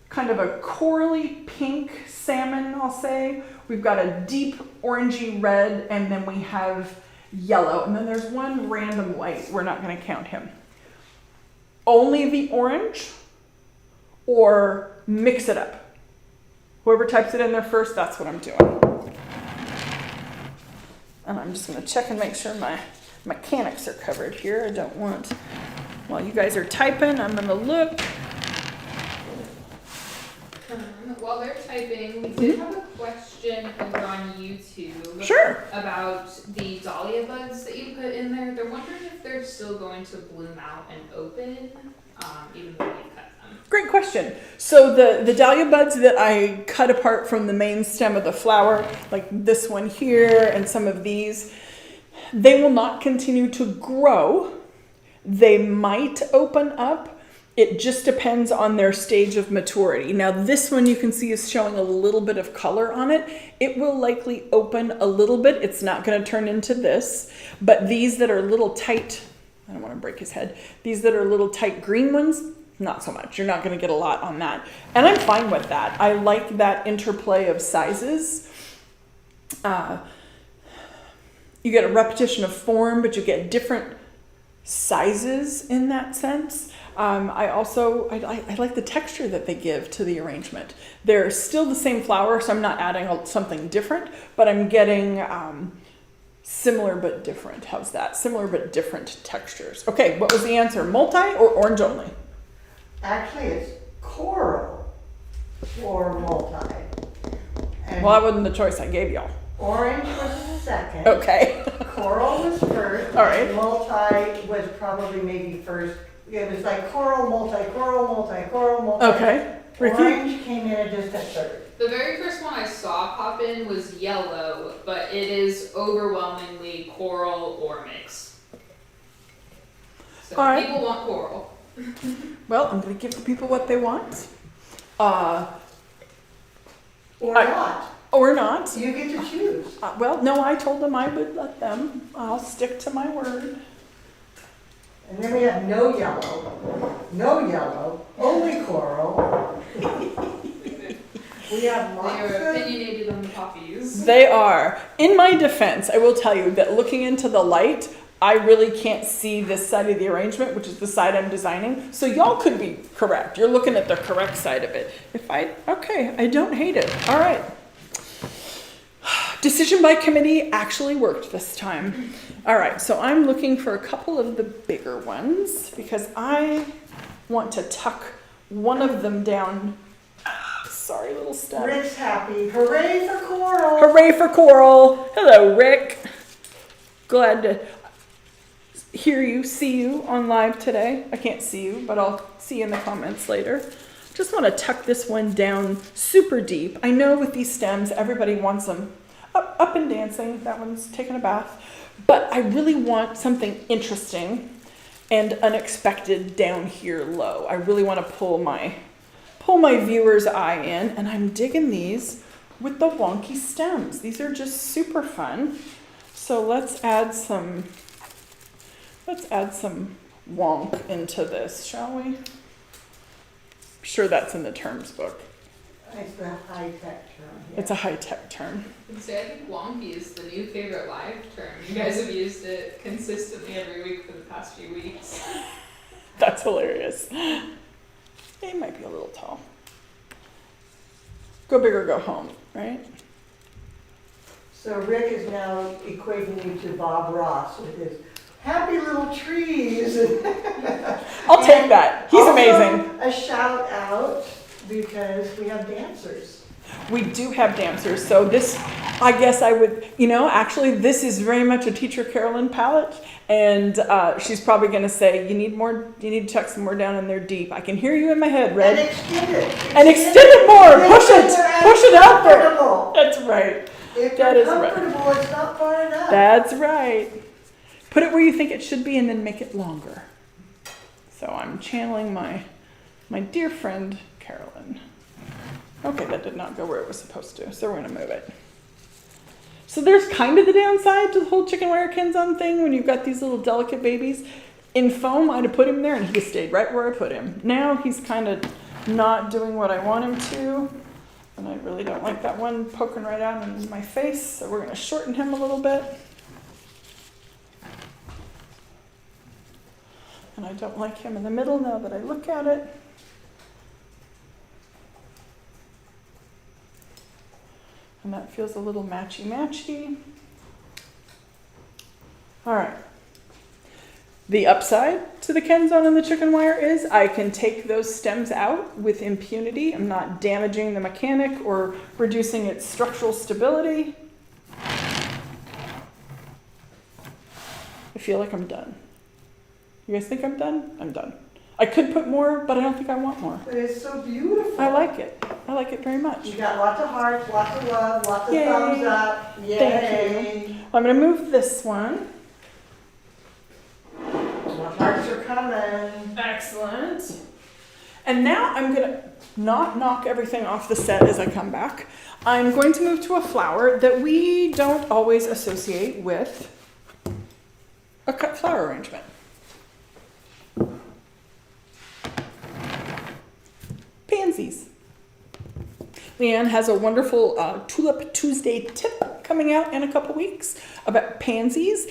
kind of a corally pink salmon, I'll say. We've got a deep orangey red, and then we have yellow. And then there's one random white. We're not gonna count him. Only the orange, or mix it up. Whoever types it in there first, that's what I'm doing. And I'm just gonna check and make sure my mechanics are covered here. I don't want, while you guys are typing, I'm gonna look. While they're typing, we did have a question over on YouTube. Sure. About the dahlia buds that you put in there. They're wondering if they're still going to bloom out and open, even though you cut them. Great question. So the dahlia buds that I cut apart from the main stem of the flower, like this one here and some of these, they will not continue to grow. They might open up. It just depends on their stage of maturity. Now this one you can see is showing a little bit of color on it. It will likely open a little bit. It's not going to turn into this, but these that are little tight, I don't want to break his head. These that are little tight green ones, not so much. You're not going to get a lot on that. And I'm fine with that. I like that interplay of sizes. You get a repetition of form, but you get different sizes in that sense. I like the texture that they give to the arrangement. They're still the same flower, so I'm not adding something different, but I'm getting similar but different. How's that? Similar but different textures. Okay, what was the answer? Multi or orange only? Actually, it's coral or multi. And Well, that wasn't the choice I gave y'all. orange was second. Okay. Coral was first. All right. Multi was probably maybe first. It was like coral, multi, coral, multi, coral, multi. Okay. Ricky? Orange came in at just a third. The very first one I saw pop in was yellow, but it is overwhelmingly coral or mix. So All right. people want coral. Well, I'm going to give the people what they want. Or I- not. Or not. You get to choose. Well, no, I told them I would let them. I'll stick to my word. And then we have no yellow, only coral. We have They lots are of, opinionated on the poppies. They are. In my defense, I will tell you that looking into the light, I really can't see this side of the arrangement, which is the side I'm designing. So y'all could be correct. You're looking at the correct side of it. Okay, I don't hate it. All right. Decision by committee actually worked this time. All right, so I'm looking for a couple of the bigger ones because I want to tuck one of them down. Sorry, little stem. Rick's happy. Hooray for coral. Hooray for coral. Hello, Rick. Glad to hear you, see you on live today. I can't see you, but I'll see you in the comments later. Just want to tuck this one down super deep. I know with these stems, everybody wants them up and dancing. That one's taking a bath. But I really want something interesting and unexpected down here low. I really want to pull my viewer's eye in, and I'm digging these with the wonky stems. These are just super fun. So let's add some wonk into this, shall we? I'm sure that's in the terms book. It's the high-tech term. Yeah. It's a high-tech term. I think wonky is the new favorite live term. You guys have used it consistently every week for the past few weeks. That's hilarious. It might be a little tall. Go big or go home, right? So Rick is now equating you to Bob Ross with his happy little trees. I'll take that. He's Also, amazing. A shout out because we have dancers. We do have dancers, so this, I guess I would, actually this is very much a Teacher Carolyn palette, and she's probably going to say, you need to tuck some more down in there deep. I can hear you in my head, Red. And extend it. And extend it more, push it out there. Comfortable. That's right. If That you're is right. comfortable, it's not far enough. That's right. Put it where you think it should be and then make it longer. So I'm channeling my dear friend, Carolyn. Okay, that did not go where it was supposed to, so we're gonna move it. So there's kind of the downside to the whole chicken wire Kenzon thing when you've got these little delicate babies. In foam, I'd have put him there and he stayed right where I put him. Now he's kind of not doing what I want him to, and I really don't like that one poking right out in my face, so we're gonna shorten him a little bit. And I don't like him in the middle now that I look at it. And that feels a little matchy-matchy. All right. The upside to the Kenzon and the chicken wire is I can take those stems out with impunity. I'm not damaging the mechanic or reducing its structural stability. I feel like I'm done. You guys think I'm done? I'm done. I could put more, but I don't think I want more. But it's so beautiful. I like it. I like it very much. You got lots of hearts, lots of love, lots of Yay. thumbs up. Yay. Thank you. I'm going to move this one. The hearts are coming. Excellent. And now I'm gonna not knock everything off the set as I come back. I'm going to move to a flower that we don't always associate with a cut flower arrangement. Pansies. Leanne has a wonderful Tulip Tuesday tip coming out in a couple weeks about pansies.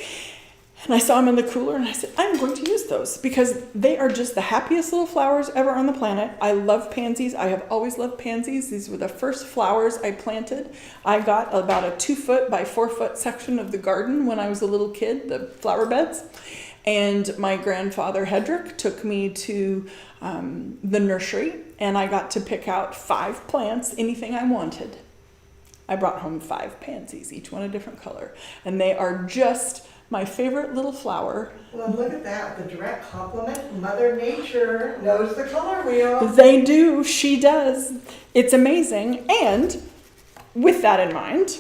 And I saw them in the cooler and I said, I'm going to use those because they are just the happiest little flowers ever on the planet. I love pansies. I have always loved pansies. These were the first flowers I planted. I got about a 2 foot by 4 foot section of the garden when I was a little kid, the flower beds. And my grandfather Headrick took me to the nursery and I got to pick out 5 plants, anything I wanted. I brought home 5 pansies, each one a different color. And they are just my favorite little flower. Well, look at that, the direct compliment. Mother Nature knows the color wheel. They do, she does. It's amazing. And with that in mind,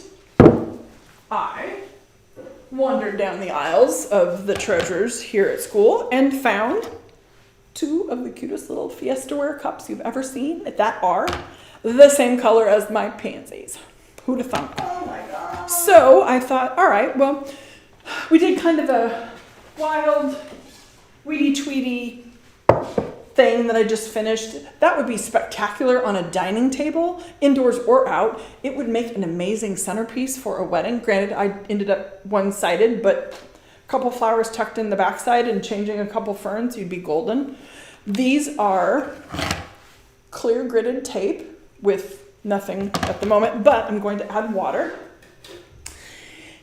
I wandered down the aisles of the treasures here at school and found 2 of the cutest little Fiesta ware cups you've ever seen that are the same color as my pansies. Who'd have thunk? Oh my God. So I thought, all right, well, we did kind of a wild, weedy tweedy thing that I just finished. That would be spectacular on a dining table, indoors or out. It would make an amazing centerpiece for a wedding. Granted, I ended up one-sided, but a couple flowers tucked in the backside and changing a couple ferns, you'd be golden. These are clear gridded tape with nothing at the moment, but I'm going to add water.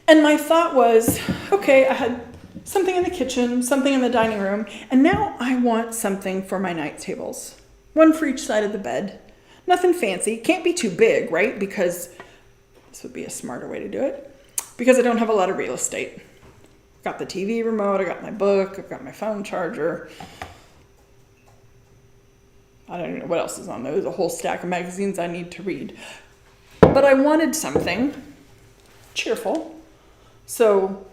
And my thought was, okay, I had something in the kitchen, something in the dining room, and now I want something for my night tables. 1 for each side of the bed. Nothing fancy. Can't be too big, right? Because this would be a smarter way to do it. Because I don't have a lot of real estate. I've got the TV remote, I got my book, I've got my phone charger. I don't know what else is on there. There's a whole stack of magazines I need to read. But I wanted something cheerful. So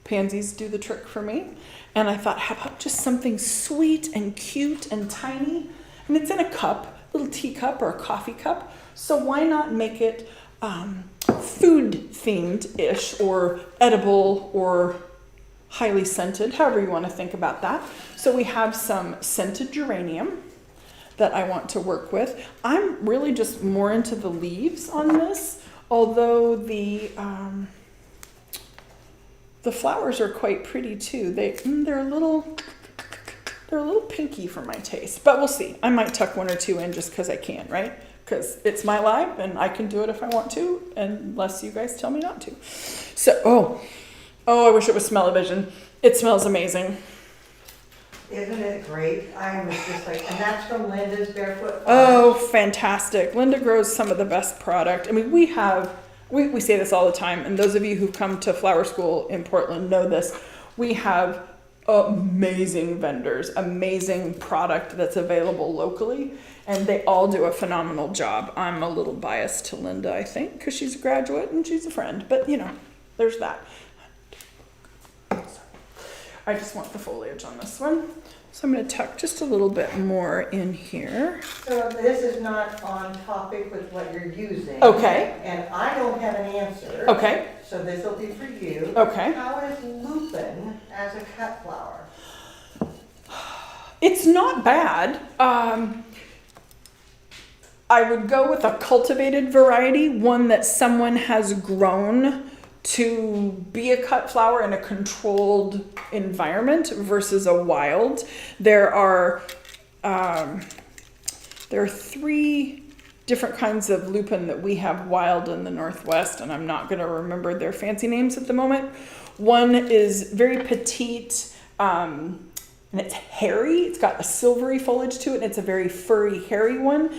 pansies do the trick for me. And I thought, how about just something sweet and cute and tiny? And it's in a cup, little teacup or a coffee cup. So why not make it food themed-ish or edible or highly scented, however you want to think about that. So we have some scented geranium that I want to work with. I'm really just more into the leaves on this, although the flowers are quite pretty too. They're a little pinky for my taste, but we'll see. I might tuck 1 or 2 in just because I can, right? Because it's my life and I can do it if I want to, unless you guys tell me not to. So, I wish it was smell-o-vision. It smells amazing. Isn't it great? I was just like, and that's from Linda's Barefoot Farm. Oh, fantastic. Linda grows some of the best product. I mean, we say this all the time, and those of you who come to flower school in Portland know this. We have amazing vendors, amazing product that's available locally, and they all do a phenomenal job. I'm a little biased to Linda, I think, because she's a graduate and she's a friend, but there's that. I just want the foliage on this one. So I'm going to tuck just a little bit more in here. So this is not on topic with what you're using. Okay. And I don't have an answer. Okay. So this will be for you. Okay. How is lupin as a cut flower? It's not bad. I would go with a cultivated variety, one that someone has grown to be a cut flower in a controlled environment versus a wild. There are 3 different kinds of lupin that we have wild in the Northwest, and I'm not going to remember their fancy names at the moment. One is very petite, and it's hairy. It's got a silvery foliage to it, and it's a very furry, hairy one.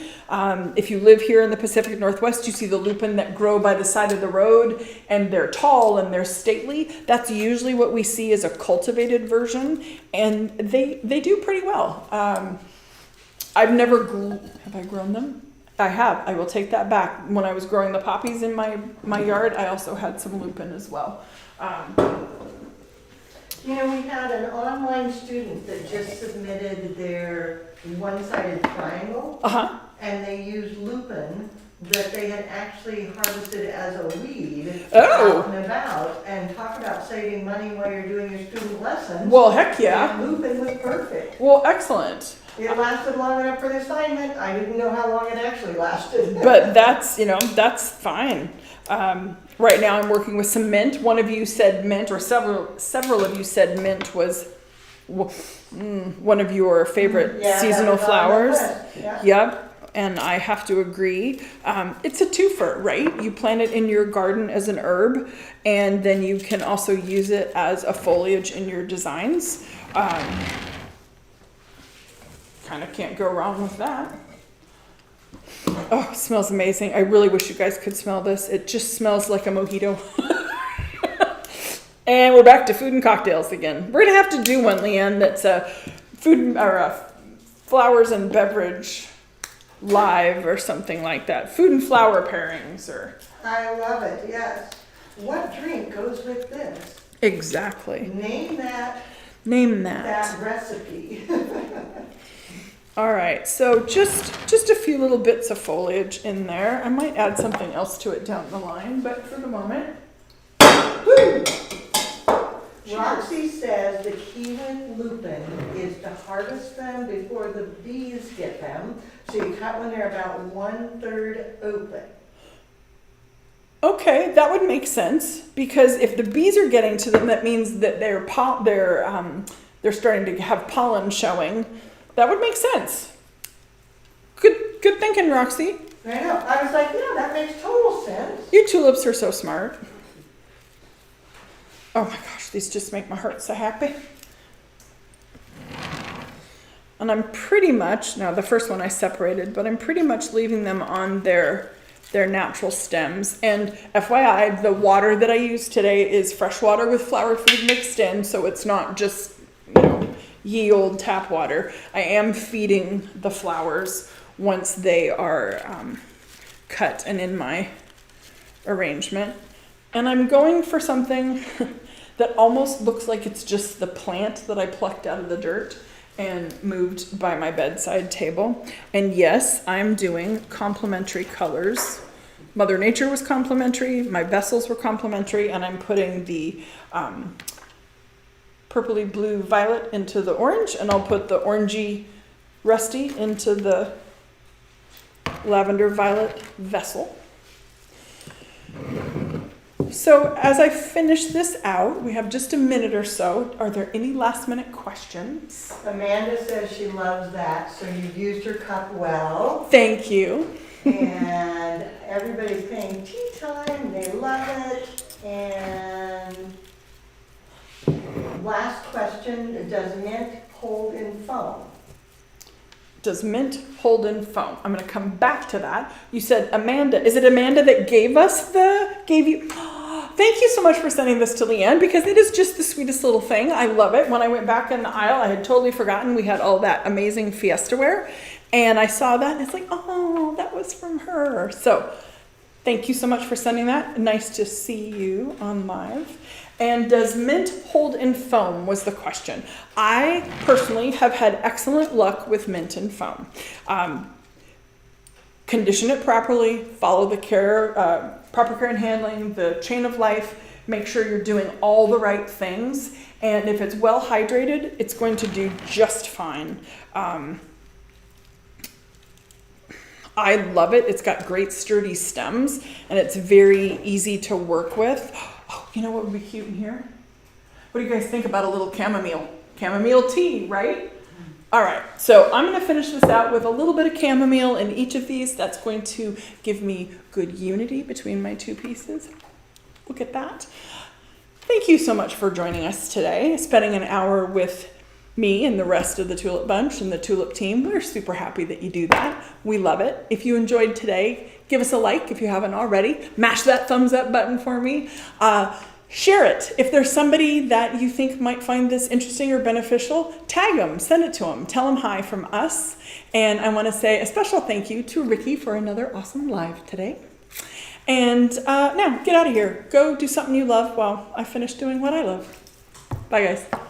If you live here in the Pacific Northwest, you see the lupin that grow by the side of the road, and they're tall and they're stately. That's usually what we see as a cultivated version, and they do pretty well. I've never have I grown them? I have. I will take that back. When I was growing the poppies in my yard, I also had some lupin as well. You know, we had an online student that just submitted their one-sided triangle, Uh-huh. and they used lupin that they had actually harvested as a weed Oh. out and about, and talk about saving money while you're doing your student lessons. Well, heck yeah. And lupin was perfect. Well, excellent. It lasted long enough for the assignment. I didn't know how long it actually lasted. But that's, that's fine. Right now I'm working with some mint. One of you said mint, or several of you said mint was one of your favorite Yeah, seasonal that was on the flowers. list. Yeah. Yep. And I have to agree. It's a twofer, right? You plant it in your garden as an herb, and then you can also use it as a foliage in your designs. Kind of can't go wrong with that. Oh, it smells amazing. I really wish you guys could smell this. It just smells like a mojito. And we're back to food and cocktails again. We're gonna have to do one, Leanne, that's a flowers and beverage live or something like that. Food and flower pairings or. I love it, yes. What drink goes with this? Exactly. Name that recipe. All right, so just a few little bits of foliage in there. I might add something else to it down the line, but for the moment. Woo! Roxy says the key with lupin is to harvest them before the bees get them. So you cut when they're about 1/3 open. Okay, that would make sense, because if the bees are getting to them, that means that they're starting to have pollen showing. That would make sense. Good thinking, Roxy. I know. I was like, yeah, that makes total sense. You tulips are so smart. Oh my gosh, these just make my heart so happy. And I'm pretty much, now the first one I separated, but I'm pretty much leaving them on their natural stems. And FYI, the water that I use today is fresh water with flower food mixed in, so it's not just, ye old tap water. I am feeding the flowers once they are cut and in my arrangement. And I'm going for something that almost looks like it's just the plant that I plucked out of the dirt and moved by my bedside table. And yes, I'm doing complementary colors. Mother Nature was complementary, my vessels were complementary, and I'm putting the purpley blue violet into the orange, and I'll put the orangey rusty into the lavender violet vessel. So as I finish this out, we have just a minute or so. Are there any last minute questions? Amanda says she loves that, so you've used your cup well. Thank you. And everybody's paying tea time, they love it. And last question, does mint hold in foam? Does mint hold in foam? I'm going to come back to that. You said Amanda. Is it Amanda that gave you? Thank you so much for sending this to Leanne, because it is just the sweetest little thing. I love it. When I went back in the aisle, I had totally forgotten we had all that amazing Fiesta ware. And I saw that and it's like, oh, that was from her. So thank you so much for sending that. Nice to see you on live. And does mint hold in foam was the question. I personally have had excellent luck with mint and foam. Condition it properly, follow the proper care and handling, the chain of life, make sure you're doing all the right things. And if it's well hydrated, it's going to do just fine. I love it. It's got great sturdy stems and it's very easy to work with. Oh, you know what would be cute in here? What do you guys think about a little chamomile? Chamomile tea, right? All right, so I'm gonna finish this out with a little bit of chamomile in each of these. That's going to give me good unity between my two pieces. Look at that. Thank you so much for joining us today, spending an hour with me and the rest of the Tulip Bunch and the Tulip team. We're super happy that you do that. We love it. If you enjoyed today, give us a like if you haven't already. Mash that thumbs up button for me. Share it. If there's somebody that you think might find this interesting or beneficial, tag them, send it to them, tell them hi from us. And I want to say a special thank you to Ricky for another awesome live today. And now get out of here. Go do something you love while I finish doing what I love. Bye, guys.